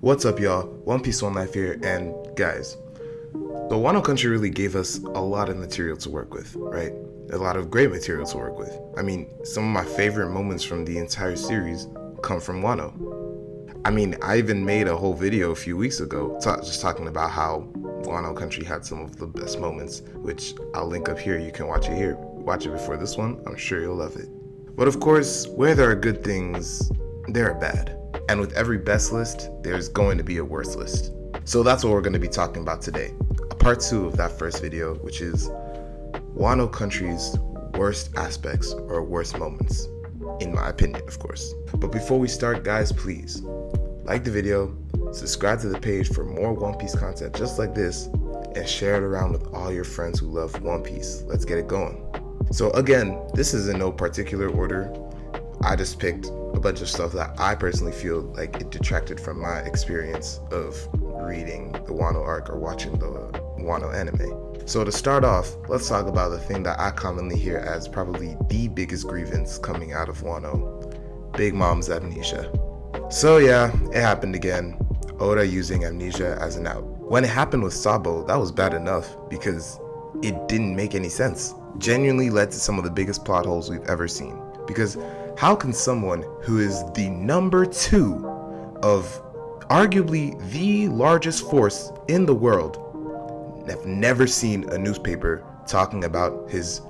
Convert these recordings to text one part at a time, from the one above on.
What's up, y'all? One Piece One Life here, and guys, the Wano country really gave us a lot of material to work with, right? A lot of great material to work with. I mean, some of my favorite moments from the entire series come from Wano. I mean, I even made a whole video a few weeks ago just talking about how Wano country had some of the best moments, which I'll link up here. You can watch it here. Watch it before this one. I'm sure you'll love it. But of course, where there are good things, there are bad. And with every best list, there's going to be a worst list. So that's what we're going to be talking about today. A part 2 of that first video, which is Wano country's worst aspects or worst moments, in my opinion, of course. But before we start, guys, please like the video, subscribe to the page for more One Piece content just like this, and share it around with all your friends who love One Piece. Let's get it going. So again, this is in no particular order. I just picked a bunch of stuff that I personally feel like it detracted from my experience of reading the Wano arc or watching the Wano anime. So to start off, let's talk about the thing that I commonly hear as probably the biggest grievance coming out of Wano: Big Mom's amnesia. So yeah, it happened again. Oda using amnesia as an out. When it happened with Sabo, that was bad enough because it didn't make any sense. Genuinely led to some of the biggest plot holes we've ever seen. Because how can someone who is the number 2 of arguably the largest force in the world have never seen a newspaper talking about his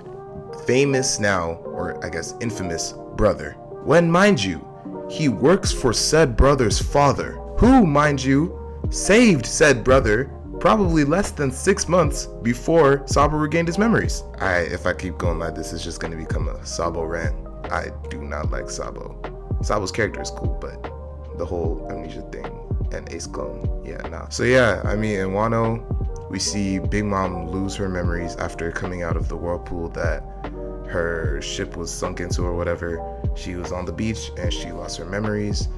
famous now, or I guess infamous, brother, when, mind you, he works for said brother's father, who, mind you, saved said brother probably less than 6 months before Sabo regained his memories. If I keep going like this, it's just going to become a Sabo rant. I do not like Sabo. Sabo's character is cool, but the whole amnesia thing and Ace Clone, yeah, nah. So yeah, I mean, in Wano, we see Big Mom lose her memories after coming out of the whirlpool that her ship was sunk into or whatever. She was on the beach and she lost her memories,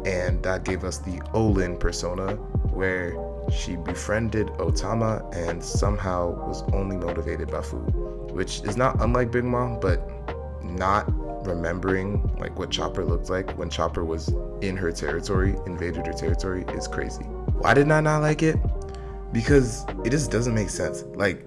and that gave us the Olin persona, where she befriended Otama and somehow was only motivated by food, which is not unlike Big Mom, but not remembering like what Chopper looked like when Chopper was in her territory, invaded her territory, is crazy. Why did I not like it? Because it just doesn't make sense. Like,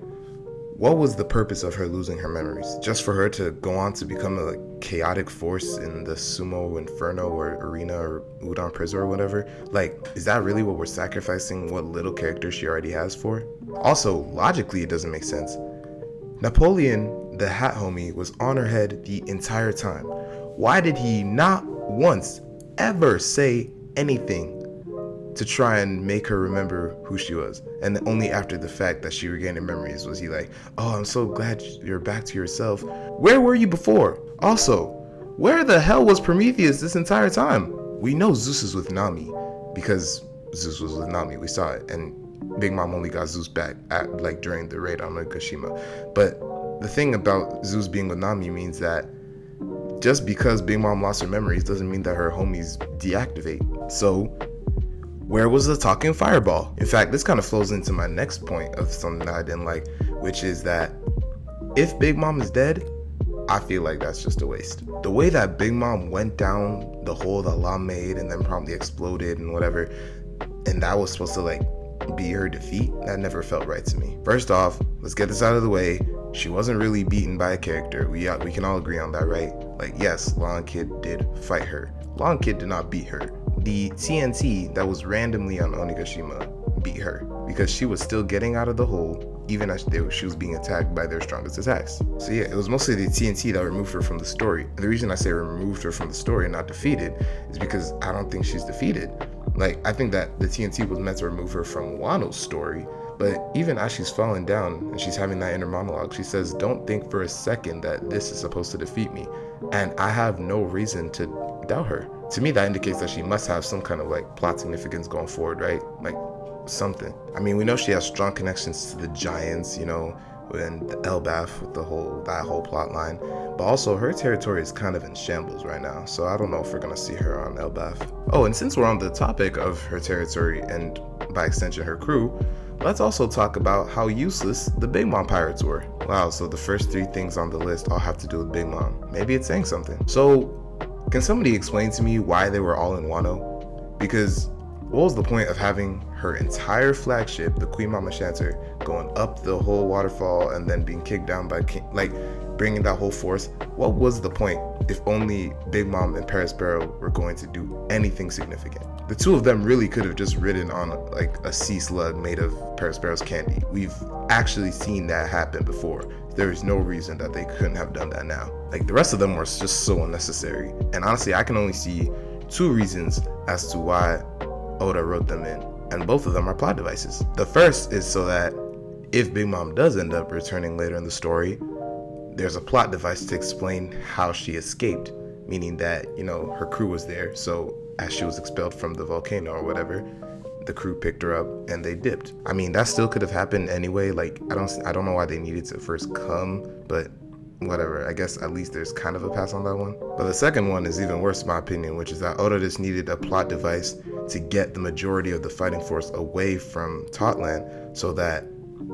what was the purpose of her losing her memories? Just for her to go on to become a chaotic force in the Sumo Inferno or Arena or Udon Prison or whatever? Like, is that really what we're sacrificing what little character she already has for? Also, logically, it doesn't make sense. Napoleon, the hat homie, was on her head the entire time. Why did he not once ever say anything to try and make her remember who she was? And only after the fact that she regained her memories was he like, oh, I'm so glad you're back to yourself. Where were you before? Also, where the hell was Prometheus this entire time? We know Zeus is with Nami because Zeus was with Nami. We saw it. And Big Mom only got Zeus back at like during the raid on Onigashima. But the thing about Zeus being with Nami means that just because Big Mom lost her memories doesn't mean that her homies deactivate. So where was the talking fireball? In fact, this kind of flows into my next point of something that I didn't like, which is that if Big Mom is dead, I feel like that's just a waste. The way that Big Mom went down the hole that Law made and then promptly exploded and whatever, and that was supposed to like be her defeat, that never felt right to me. First off, let's get this out of the way. She wasn't really beaten by a character. We can all agree on that, right? Like, yes, Law and Kid did fight her. Law and Kid did not beat her. The TNT that was randomly on Onigashima beat her because she was still getting out of the hole even as she was being attacked by their strongest attacks. So yeah, it was mostly the TNT that removed her from the story. And the reason I say removed her from the story and not defeated is because I don't think she's defeated. Like, I think that the TNT was meant to remove her from Wano's story, but even as she's falling down and she's having that inner monologue, she says, don't think for a second that this is supposed to defeat me. And I have no reason to doubt her. To me, that indicates that she must have some kind of like plot significance going forward, right? Like something. I mean, we know she has strong connections to the Giants, you know, and the Elbaf with that whole plot line. But also her territory is kind of in shambles right now. So I don't know if we're gonna see her on Elbaf. Oh, and since we're on the topic of her territory and by extension her crew, let's also talk about how useless the Big Mom pirates were. Wow, so the first 3 things on the list all have to do with Big Mom. Maybe it's saying something. So can somebody explain to me why they were all in Wano? Because What was the point of having her entire flagship, the Queen Mama Shanter, going up the whole waterfall and then being kicked down by bringing that whole force? What was the point if only Big Mom and Paris Barrow were going to do anything significant? The two of them really could have just ridden on like a sea slug made of Paris Barrow's candy. We've actually seen that happen before. There is no reason that they couldn't have done that now. Like, the rest of them were just so unnecessary. And honestly, I can only see two reasons as to why Oda wrote them in, and both of them are plot devices. The first is so that if Big Mom does end up returning later in the story, there's a plot device to explain how she escaped, meaning that, you know, her crew was there, so as she was expelled from the volcano or whatever, the crew picked her up and they dipped. I mean, that still could have happened anyway. Like, I don't know why they needed to first come, but whatever. I guess at least there's kind of a pass on that one. But the second one is even worse in my opinion, which is that Oda just needed a plot device to get the majority of the fighting force away from Totland so that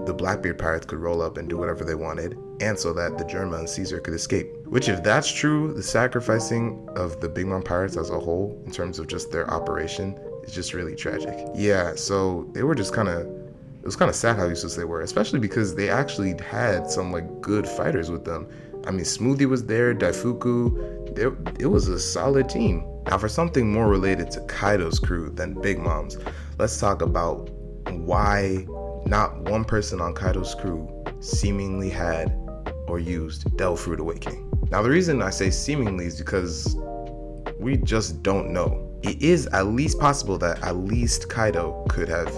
the Blackbeard pirates could roll up and do whatever they wanted, and so that the Germa and Caesar could escape. Which, if that's true, the sacrificing of the Big Mom pirates as a whole, in terms of just their operation, is just really tragic. Yeah, so they were just it was kind of sad how useless they were, especially because they actually had some like good fighters with them. I mean, Smoothie was there, Daifuku, it was a solid team. Now, for something more related to Kaido's crew than Big Mom's, let's talk about why not one person on Kaido's crew seemingly had or used Devil Fruit Awakening. Now, the reason I say seemingly is because we just don't know. It is at least possible that at least Kaido could have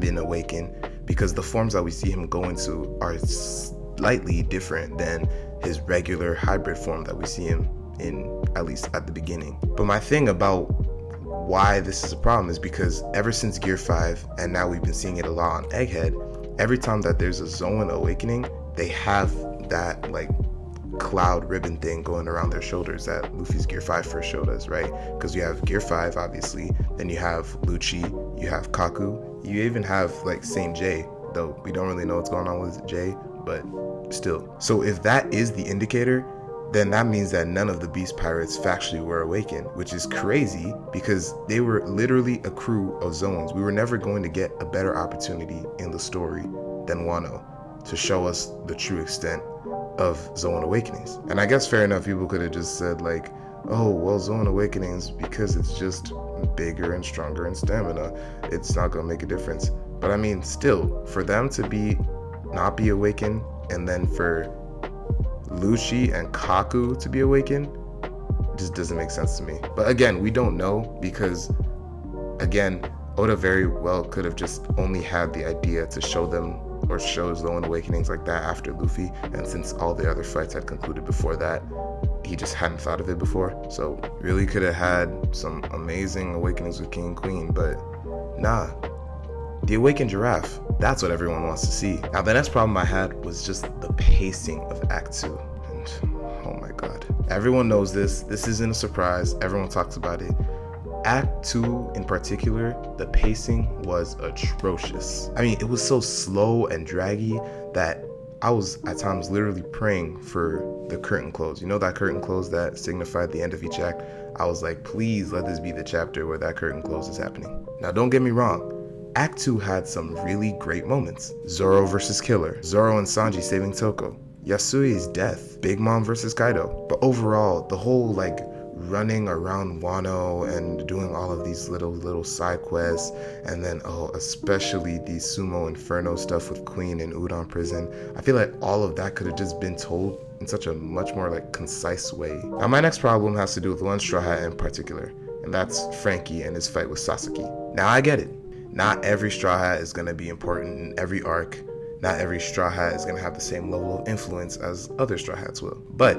been awakened, because the forms that we see him go into are slightly different than his regular hybrid form that we see him in, at least at the beginning. But my thing about why this is a problem is because ever since Gear 5, and now we've been seeing it a lot on Egghead, every time that there's a Zoan awakening, they have that like cloud ribbon thing going around their shoulders that Luffy's Gear 5 first showed us, right? Because you have Gear 5, obviously, then you have Lucci, you have Kaku, you even have like Saint J, though we don't really know what's going on with J, but still. So if that is the indicator, then that means that none of the Beast Pirates factually were awakened, which is crazy because they were literally a crew of Zoans. We were never going to get a better opportunity in the story than Wano to show us the true extent of Zoan Awakenings. And I guess fair enough, people could have just said like, oh, well, Zoan Awakenings, because it's just bigger and stronger in stamina, it's not gonna make a difference. But I mean, still, for them to not be awakened, and then for Lucci and Kaku to be awakened, just doesn't make sense to me. But again, we don't know, because again, Oda very well could have just only had the idea to show them or show Zoan Awakenings like that after Luffy, and since all the other fights had concluded before that, he just hadn't thought of it before. So really could have had some amazing awakenings with King and Queen, but nah. The awakened giraffe, that's what everyone wants to see. Now, the next problem I had was just the pacing of Act 2. And oh my god. Everyone knows this. This isn't a surprise. Everyone talks about it. Act 2 in particular, the pacing was atrocious. I mean, it was so slow and draggy that I was at times literally praying for the curtain close. You know that curtain close that signified the end of each act? I was like, please let this be the chapter where that curtain close is happening. Now, don't get me wrong. Act 2 had some really great moments. Zoro versus Killer, Zoro and Sanji saving Toko, Yasui's death, Big Mom versus Kaido. But overall, the whole like running around Wano and doing all of these little side quests, and then especially the Sumo Inferno stuff with Queen and Udon Prison, I feel like all of that could have just been told in such a much more like concise way. Now, my next problem has to do with one Straw Hat in particular, and that's Frankie and his fight with Sasaki. Now, I get it. Not every Straw Hat is going to be important in every arc. Not every Straw Hat is going to have the same level of influence as other Straw Hats will. But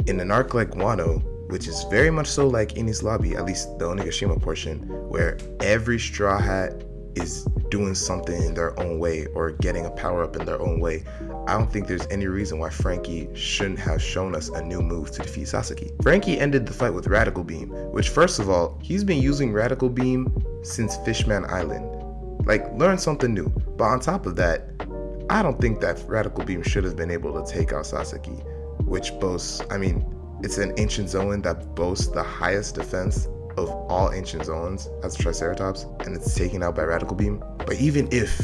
in an arc like Wano, which is very much so like Enies Lobby, at least the Onigashima portion, where every Straw Hat is doing something in their own way or getting a power up in their own way, I don't think there's any reason why Frankie shouldn't have shown us a new move to defeat Sasaki. Frankie ended the fight with Radical Beam, which first of all, he's been using Radical Beam since Fishman Island. Like, learn something new. But on top of that, I don't think that Radical Beam should have been able to take out Sasaki, which boasts, I mean, it's an ancient Zoan that boasts the highest defense of all ancient Zoans as a Triceratops, and it's taken out by Radical Beam. But even if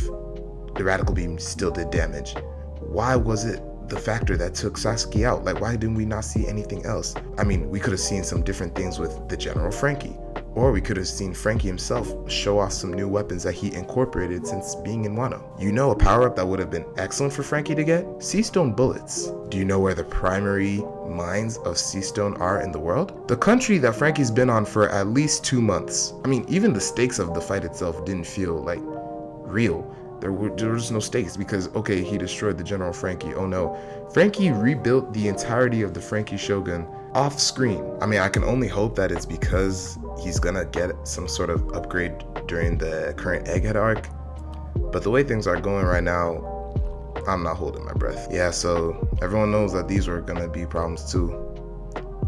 the Radical Beam still did damage, why was it the factor that took Sasuke out? Like, why didn't we not see anything else? I mean, we could have seen some different things with the General Frankie, or we could have seen Frankie himself show off some new weapons that he incorporated since being in Wano. You know a power-up that would have been excellent for Frankie to get? Sea Stone bullets. Do you know where the primary mines of Sea Stone are in the world? The country that Frankie's been on for at least 2 months. I mean, even the stakes of the fight itself didn't feel like real. There was no stakes because, okay, he destroyed the General Frankie. Oh no. Frankie rebuilt the entirety of the Frankie Shogun off screen. I mean, I can only hope that it's because he's gonna get some sort of upgrade during the current Egghead arc. But the way things are going right now, I'm not holding my breath. Yeah, so everyone knows that these were gonna be problems too.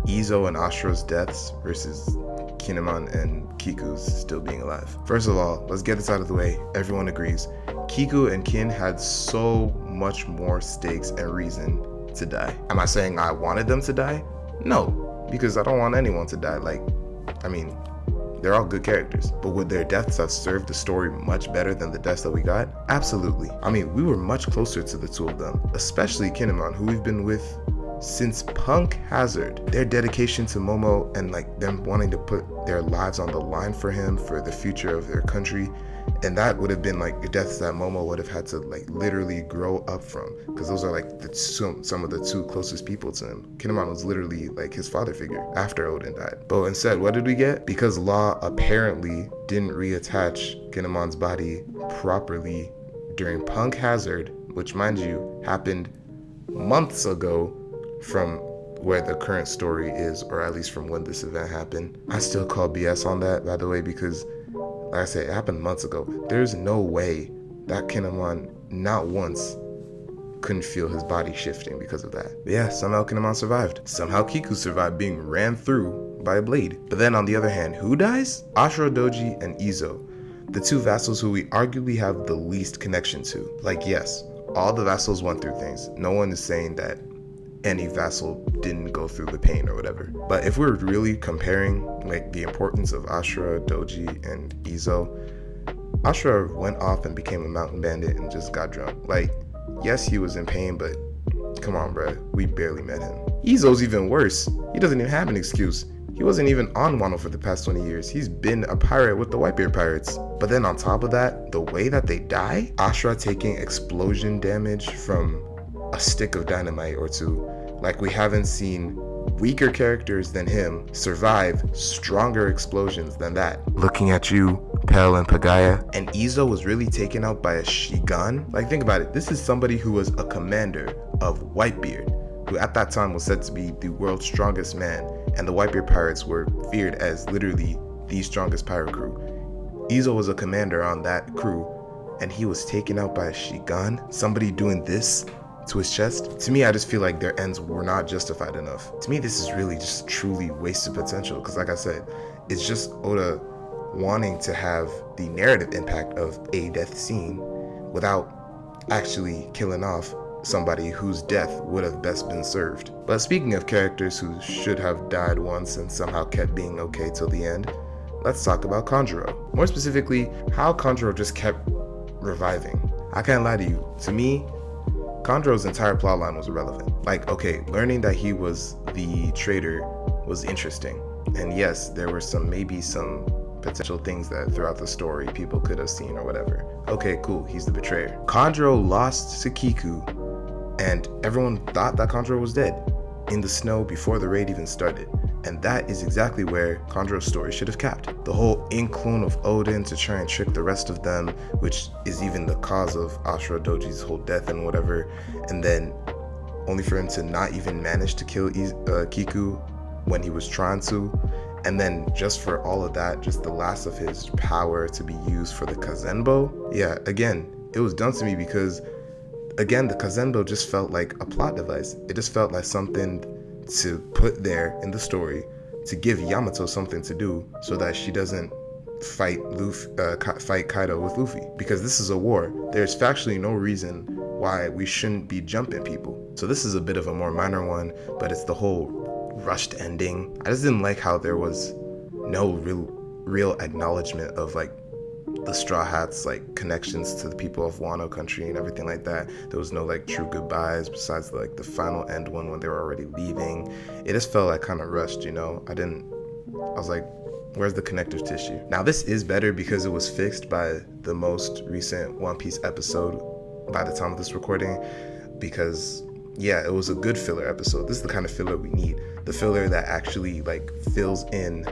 Izo and Ashura's deaths versus Kinemon and Kiku's still being alive. First of all, let's get this out of the way. Everyone agrees. Kiku and Kin had so much more stakes and reason to die. Am I saying I wanted them to die? No, because I don't want anyone to die. Like, I mean, they're all good characters. But would their deaths have served the story much better than the deaths that we got? Absolutely. I mean, we were much closer to the two of them, especially Kinemon, who we've been with since Punk Hazard. Their dedication to Momo and like them wanting to put their lives on the line for him, for the future of their country, and that would have been like the deaths that Momo would have had to like literally grow up from, because those are like some of the two closest people to him. Kinemon was literally like his father figure after Odin died. But instead, what did we get? Because Law apparently didn't reattach Kinemon's body properly during Punk Hazard, which, mind you, happened months ago from where the current story is, or at least from when this event happened. I still call BS on that, by the way, because like I said, it happened months ago. There's no way that Kinemon not once couldn't feel his body shifting because of that. But yeah, somehow Kinemon survived. Somehow Kiku survived being ran through by a blade. But then on the other hand, who dies? Ashura Doji and Izo, the two vassals who we arguably have the least connection to. Like, yes, all the vassals went through things. No one is saying that any vassal didn't go through the pain or whatever. But if we're really comparing like the importance of Ashura, Doji, and Izo, Ashura went off and became a mountain bandit and just got drunk. Like, yes, he was in pain, but come on, bruh, we barely met him. Izo's even worse. He doesn't even have an excuse. He wasn't even on Wano for the past 20 years. He's been a pirate with the Whitebeard Pirates. But then on top of that, the way that they die, Ashura taking explosion damage from a stick of dynamite or two. Like, we haven't seen weaker characters than him survive stronger explosions than that. Looking at you, Pell and Pagaya. And Izo was really taken out by a Shigan. Like, think about it. This is somebody who was a commander of Whitebeard, who at that time was said to be the world's strongest man, and the Whitebeard Pirates were feared as literally the strongest pirate crew. Izo was a commander on that crew, and he was taken out by a Shigan. Somebody doing this to his chest. To me, I just feel like their ends were not justified enough. To me, this is really just truly wasted potential, because like I said, it's just Oda wanting to have the narrative impact of a death scene without actually killing off somebody whose death would have best been served. But speaking of characters who should have died once and somehow kept being okay till the end, let's talk about Kanjuro. More specifically, how Kanjuro just kept reviving. I can't lie to you. To me, Kanjuro's entire plotline was irrelevant. Like, okay, learning that he was the traitor was interesting. And yes, there were maybe some potential things that throughout the story people could have seen or whatever. Okay, cool, he's the betrayer. Kanjuro lost to Kiku, and everyone thought that Kanjuro was dead in the snow before the raid even started. And that is exactly where Kanjuro's story should have capped. The whole in-clone of Odin to try and trick the rest of them, which is even the cause of Ashura Doji's whole death and whatever, and then only for him to not even manage to kill Kiku when he was trying to, and then just for all of that, just the last of his power to be used for the Kazenbo. Yeah, again, it was done to me because, again, the Kazenbo just felt like a plot device. It just felt like something to put there in the story to give Yamato something to do so that she doesn't fight Kaido with Luffy, because this is a war. There's factually no reason why we shouldn't be jumping people. So this is a bit of a more minor one, but it's the whole rushed ending. I just didn't like how there was no real acknowledgement of like the Straw Hats like connections to the people of Wano country and everything like that. There was no like true goodbyes besides like the final end one when they were already leaving. It just felt like kind of rushed, you know. I was like, where's the connective tissue? Now this is better because it was fixed by the most recent One Piece episode by the time of this recording, because yeah, it was a good filler episode. This is the kind of filler we need. The filler that actually like fills in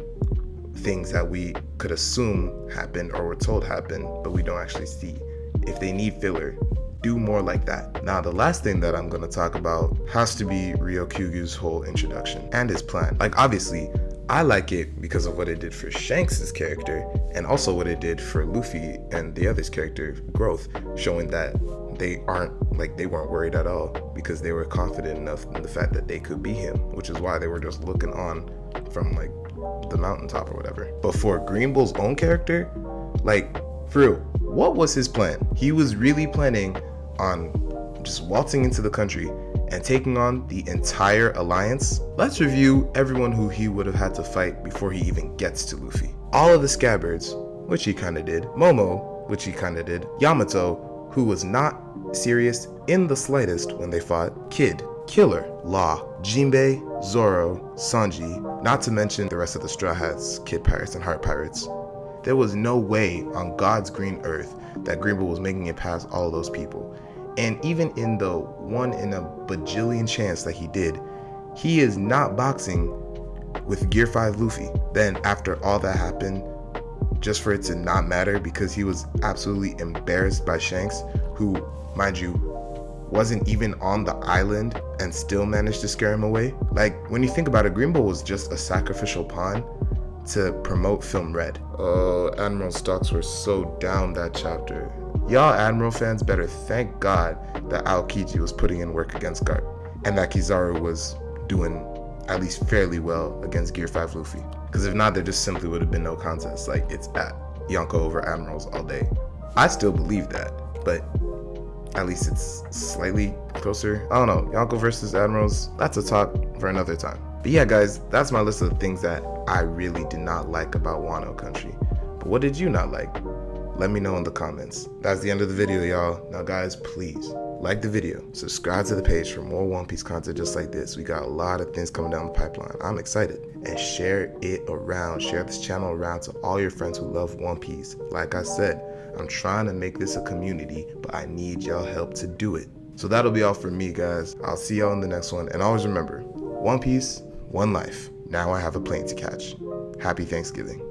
things that we could assume happened or were told happened, but we don't actually see. If they need filler, do more like that. Now, the last thing that I'm going to talk about has to be Ryokyugu's whole introduction and his plan. Like, obviously, I like it because of what it did for Shanks' character and also what it did for Luffy and the other's character growth, showing that they weren't worried at all because they were confident enough in the fact that they could be him, which is why they were just looking on from like the mountaintop or whatever. But for Green Bull's own character, like, for real, what was his plan? He was really planning on just waltzing into the country and taking on the entire alliance. Let's review everyone who he would have had to fight before he even gets to Luffy. All of the Scabbards, which he kind of did. Momo, which he kind of did. Yamato, who was not serious in the slightest when they fought. Kid, Killer, Law, Jinbei, Zoro, Sanji, not to mention the rest of the Straw Hats, Kid Pirates and Heart Pirates. There was no way on God's green earth that Green Bull was making it past all of those people. And even in the 1 in a bajillion chance that he did, he is not boxing with Gear 5 Luffy. Then after all that happened, just for it to not matter because he was absolutely embarrassed by Shanks, who, mind you, wasn't even on the island and still managed to scare him away. Like, when you think about it, Green Bull was just a sacrificial pawn to promote Film Red. Oh, Admiral stocks were so down that chapter. Y'all Admiral fans better thank God that Aokiji was putting in work against Garp, and that Kizaru was doing at least fairly well against Gear 5 Luffy. Because if not, there just simply would have been no contest. Like, it's at Yonko over Admirals all day. I still believe that, but at least it's slightly closer. I don't know, Yonko versus Admirals, that's a talk for another time. But yeah, guys, that's my list of things that I really did not like about Wano Country. But what did you not like? Let me know in the comments. That's the end of the video, y'all. Now guys, please like the video, subscribe to the page for more One Piece content just like this. We got a lot of things coming down the pipeline. I'm excited. And share it around. Share this channel around to all your friends who love One Piece. Like I said, I'm trying to make this a community, but I need y'all help to do it. So that'll be all for me, guys. I'll see y'all in the next one. And always remember, One Piece, one life. Now I have a plane to catch. Happy Thanksgiving.